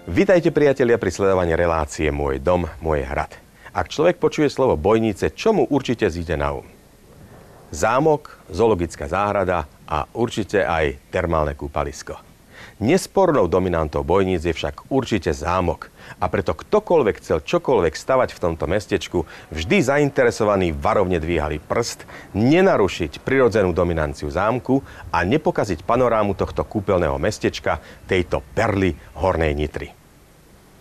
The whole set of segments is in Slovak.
Vitajte priatelia pri sledovaní relácie Môj dom, môj hrad. Ak človek počuje slovo Bojnice, čo mu určite zíde na um? Zámok, zoologická záhrada a určite aj termálne kúpalisko. Nespornou dominantou Bojníc je však určite zámok. A preto ktokoľvek chcel čokoľvek stavať v tomto mestečku, vždy zainteresovaní varovne dvíhali prst, nenarušiť prirodzenú dominanciu zámku a nepokaziť panorámu tohto kúpeľného mestečka, tejto perly Hornej Nitry.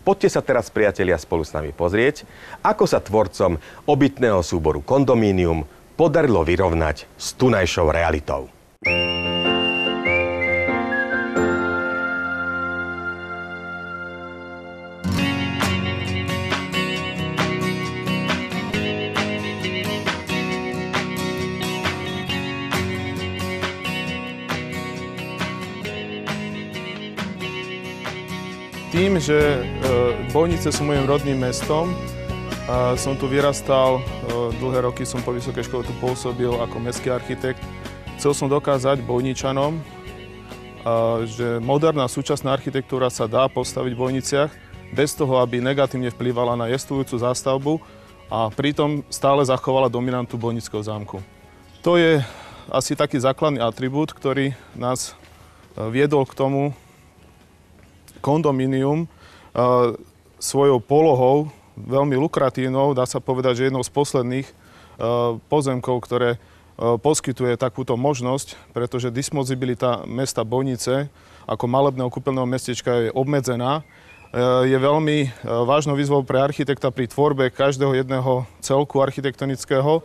Poďte sa teraz, priatelia, spolu s nami pozrieť, ako sa tvorcom obytného súboru Kondomínium podarilo vyrovnať s tunajšou realitou. Tým, že Bojnice sú mojím rodným mestom, som tu vyrastal, dlhé roky som po vysokej škole tu pôsobil ako mestský architekt. Chcel som dokázať Bojničanom, že moderná súčasná architektúra sa dá postaviť v Bojniciach bez toho, aby negatívne vplývala na jestvujúcu zástavbu a pritom stále zachovala dominantu Bojnického zámku. To je asi taký základný atribút, ktorý nás viedol k tomu, Kondomínium svojou polohou, veľmi lukratívnou, dá sa povedať, že jednou z posledných pozemkov, ktoré poskytuje takúto možnosť, pretože disponibilita mesta Bojnice ako malebného kúpeľného mestečka je obmedzená. Je veľmi vážnou výzvou pre architekta pri tvorbe každého jedného celku architektonického.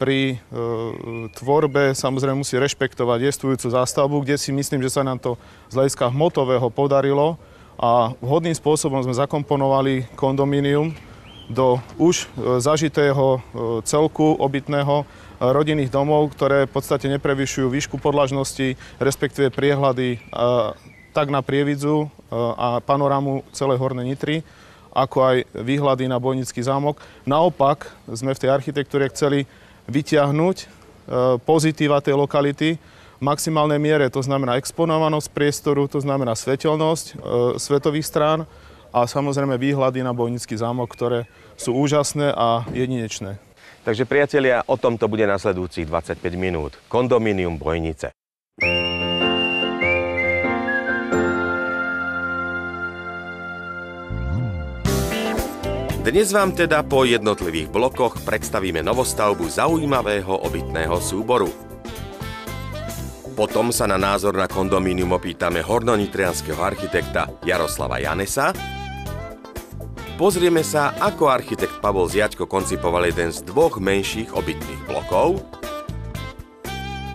Pri tvorbe samozrejme musí rešpektovať jestvujúcu zástavbu, kde si myslím, že sa nám to z hľadiska hmotového podarilo a vhodným spôsobom sme zakomponovali kondomínium do už zažitého celku obytného rodinných domov, ktoré v podstate neprevyšujú výšku podlažnosti, respektíve priehľady tak na Prievidzu a panorámu celej Hornej Nitry, ako aj výhľady na Bojnický zámok. Naopak sme v tej architektúre chceli vyťahnuť pozitíva tej lokality v maximálnej miere, to znamená exponovanosť priestoru, to znamená svetelnosť svetových strán a samozrejme výhľady na Bojnický zámok, ktoré sú úžasné a jedinečné. Takže priatelia, o tomto bude nasledujúcich 25 minút. Kondomínium Bojnice. Dnes vám teda po jednotlivých blokoch predstavíme novostavbu zaujímavého obytného súboru. Potom sa na názor na kondomínium opýtame hornonitrianskeho architekta Jaroslava Janesa. Pozrieme sa, ako architekt Pavol Ziaďko koncipoval jeden z dvoch menších obytných blokov.